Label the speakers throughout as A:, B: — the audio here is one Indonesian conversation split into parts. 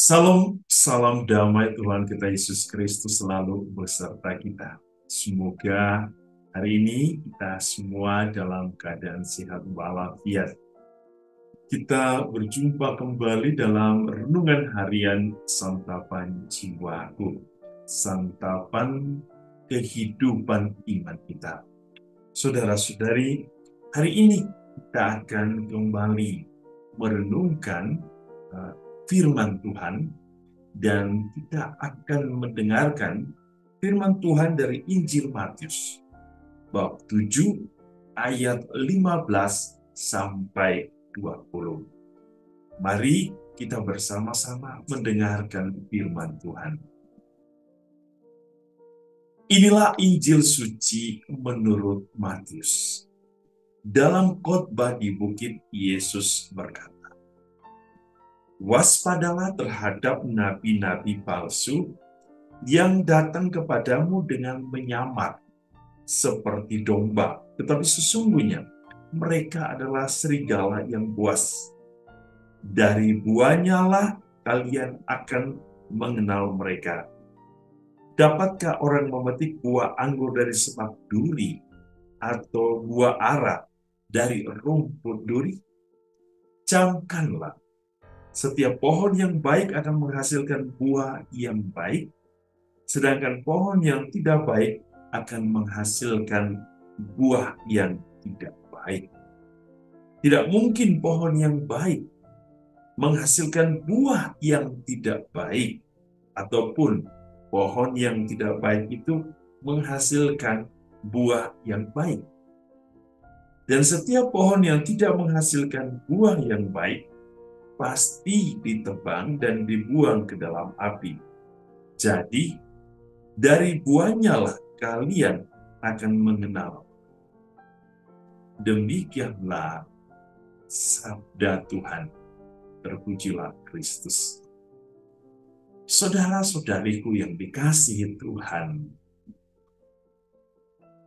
A: Salam, salam damai Tuhan kita Yesus Kristus selalu beserta kita. Semoga hari ini kita semua dalam keadaan sehat walafiat. Kita berjumpa kembali dalam renungan harian santapan jiwaku, santapan kehidupan iman kita. Saudara-saudari, hari ini kita akan kembali merenungkan firman Tuhan dan kita akan mendengarkan firman Tuhan dari Injil Matius bab 7 ayat 15 sampai 20. Mari kita bersama-sama mendengarkan firman Tuhan. Inilah Injil suci menurut Matius. Dalam khotbah di bukit, Yesus berkata, "Waspadalah terhadap nabi-nabi palsu yang datang kepadamu dengan menyamar seperti domba, tetapi sesungguhnya mereka adalah serigala yang buas. Dari buahnya lah kalian akan mengenal mereka. Dapatkah orang memetik buah anggur dari semak duri atau buah ara dari rumput duri? Camkanlah, setiap pohon yang baik akan menghasilkan buah yang baik, sedangkan pohon yang tidak baik akan menghasilkan buah yang tidak baik. Tidak mungkin pohon yang baik menghasilkan buah yang tidak baik, ataupun pohon yang tidak baik itu menghasilkan buah yang baik. Dan setiap pohon yang tidak menghasilkan buah yang baik pasti ditebang dan dibuang ke dalam api. Jadi, dari buahnya lah kalian akan mengenal." Demikianlah sabda Tuhan. Terpujilah Kristus. Saudara-saudariku yang dikasihi Tuhan,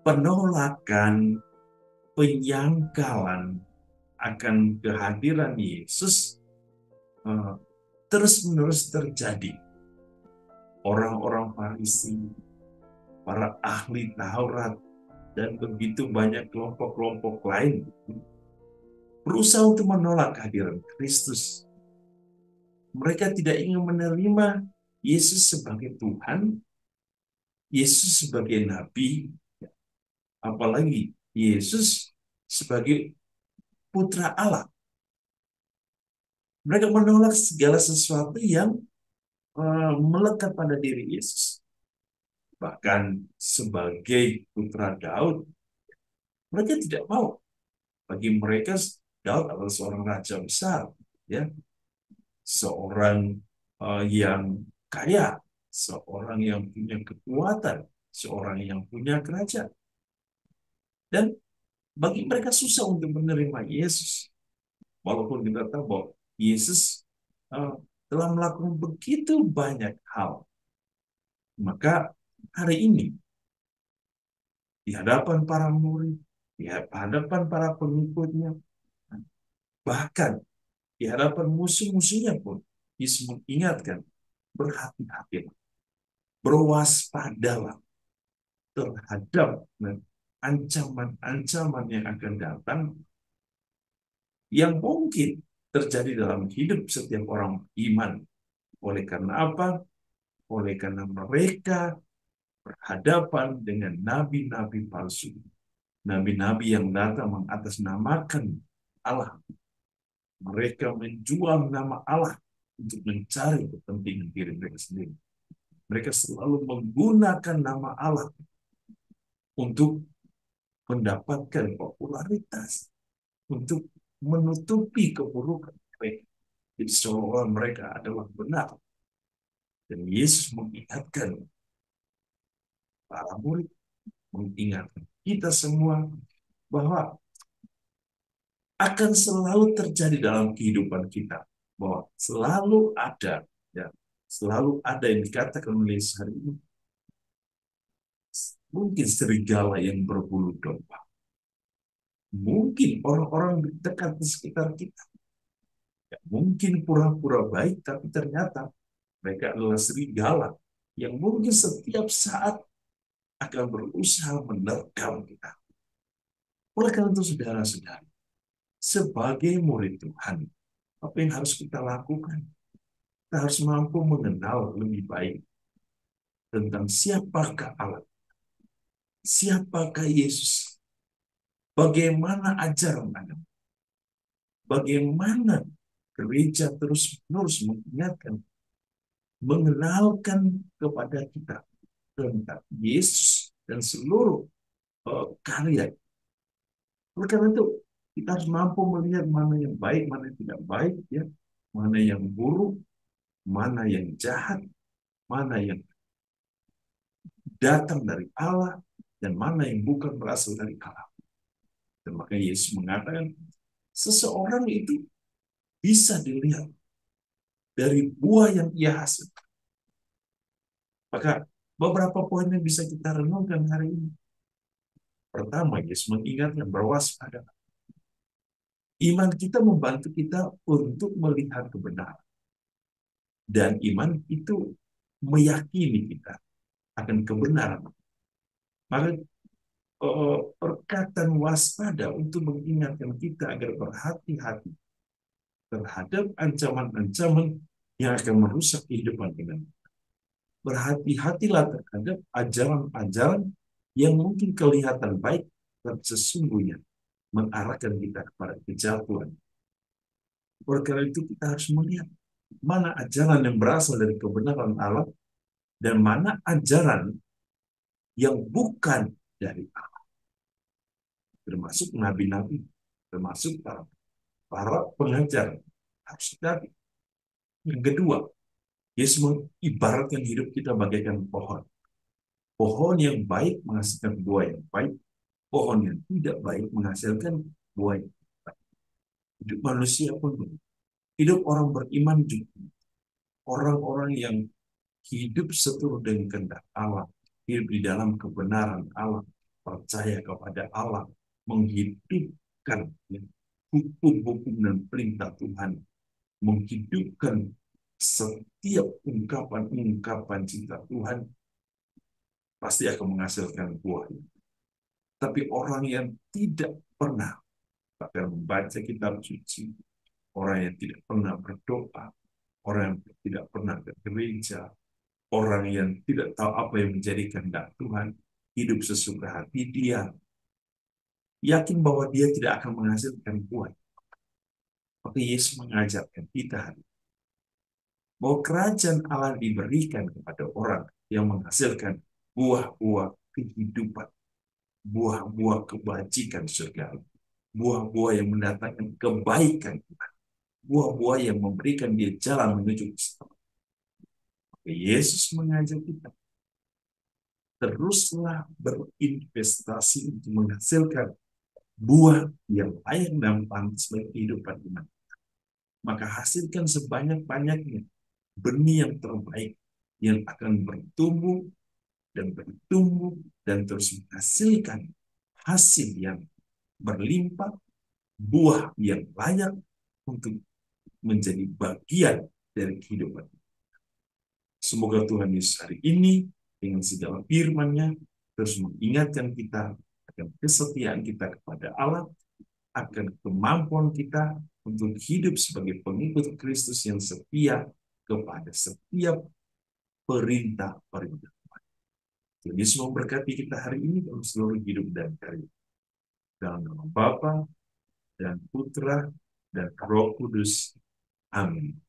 A: penolakan, penyangkalan akan kehadiran Yesus terus-menerus terjadi. Orang-orang Farisi, para ahli Taurat, dan begitu banyak kelompok-kelompok lain berusaha untuk menolak kehadiran Kristus. Mereka tidak ingin menerima Yesus sebagai Tuhan, Yesus sebagai Nabi, apalagi Yesus sebagai Putra Allah. Mereka menolak segala sesuatu yang melekat pada diri Yesus. Bahkan sebagai Putra Daud, mereka tidak mau. Bagi mereka, Daud adalah seorang raja besar, ya, seorang yang kaya, seorang yang punya kekuatan, seorang yang punya kerajaan. Dan bagi mereka susah untuk menerima Yesus. Walaupun kita tahu bahwa Yesus telah melakukan begitu banyak hal. Maka hari ini, di hadapan para murid, di hadapan para pengikutnya, bahkan di hadapan musuh-musuhnya pun, Yesus mengingatkan, berhati-hatilah, berwaspadalah terhadap ancaman-ancaman yang akan datang, yang mungkin terjadi dalam hidup setiap orang iman. Oleh karena apa? Oleh karena mereka berhadapan dengan nabi-nabi palsu. Nabi-nabi yang datang mengatasnamakan Allah. Mereka menjual nama Allah untuk mencari kepentingan diri mereka sendiri. Mereka selalu menggunakan nama Allah untuk mendapatkan popularitas, untuk menutupi keburukan mereka. Jadi seolah-olah mereka adalah benar. Dan Yesus mengingatkan para murid, mengingatkan kita semua bahwa akan selalu terjadi dalam kehidupan kita, bahwa selalu ada, ya, selalu ada yang dikatakan oleh Yesus hari ini, mungkin serigala yang berbulu domba, mungkin orang-orang dekat di sekitar kita, ya, mungkin pura-pura baik tapi ternyata Mereka adalah serigala yang mungkin setiap saat akan berusaha menerkam kita. Oleh karena itu, saudara-saudara, sebagai murid Tuhan, apa yang harus kita lakukan? Kita harus mampu mengenal lebih baik tentang siapakah Allah, siapakah Yesus, bagaimana ajaran agama, bagaimana gereja terus-menerus mengingatkan, mengenalkan kepada kita tentang Yesus dan seluruh karya. Oleh karena itu, kita harus mampu melihat mana yang baik, mana yang tidak baik, ya, mana yang buruk, mana yang jahat, mana yang datang dari Allah, dan mana yang bukan berasal dari Allah. Dan maka Yesus mengatakan, seseorang itu bisa dilihat dari buah yang ia hasilkan. Maka beberapa poin yang bisa kita renungkan hari ini. Pertama, Yesus mengingatkan berwaspada. Iman kita membantu kita untuk melihat kebenaran. Dan iman itu meyakini kita akan kebenaran. Maka perkataan waspada untuk mengingatkan kita agar berhati-hati terhadap ancaman-ancaman yang akan merusak kehidupan kita. Berhati-hatilah terhadap ajaran-ajaran yang mungkin kelihatan baik, tapi sesungguhnya mengarahkan kita kepada kejatuhan. Oleh karena itu kita harus melihat mana ajaran yang berasal dari kebenaran Allah dan mana ajaran yang bukan dari Allah. Termasuk nabi-nabi, termasuk para pengajar. Harus hati. Yang kedua, Yesus mengibaratkan hidup kita bagaikan pohon. Pohon yang baik menghasilkan buah yang baik, pohon yang tidak baik menghasilkan buah yang baik. Hidup manusia pun begitu. Hidup orang beriman juga. Orang-orang yang hidup seturut dengan kehendak Allah, hidup di dalam kebenaran Allah, percaya kepada Allah, menghidupkan hukum-hukum dan perintah Tuhan, menghidupkan setiap ungkapan-ungkapan cinta Tuhan, pasti akan menghasilkan buah. Tapi orang yang tidak pernah bahkan membaca kitab suci, orang yang tidak pernah berdoa, orang yang tidak pernah ke gereja, orang yang tidak tahu apa yang menjadi kehendak Tuhan, hidup sesuka hati dia, yakin bahwa dia tidak akan menghasilkan buah. Tapi Yesus mengajarkan kita bahwa kerajaan Allah diberikan kepada orang yang menghasilkan buah-buah kehidupan, buah-buah kebajikan surga, buah-buah yang mendatangkan kebaikan, buah-buah yang memberikan dia jalan menuju keselamatan. Yesus mengajak kita, teruslah berinvestasi untuk menghasilkan buah yang layak dan pantas bagi kehidupan iman. Maka hasilkan sebanyak-banyaknya benih yang terbaik yang akan bertumbuh dan bertumbuh dan terus menghasilkan hasil yang berlimpah, buah yang layak untuk menjadi bagian dari kehidupan. Semoga Tuhan Yesus hari ini dengan segala firman-Nya terus mengingatkan kita akan kesetiaan kita kepada Allah, akan kemampuan kita untuk hidup sebagai pengikut Kristus yang setia kepada setiap perintah-perintah. Tuhan Yesus memberkati kita hari ini dalam seluruh hidup dan karya. Dalam nama Bapa dan Putra dan Roh Kudus. Amin.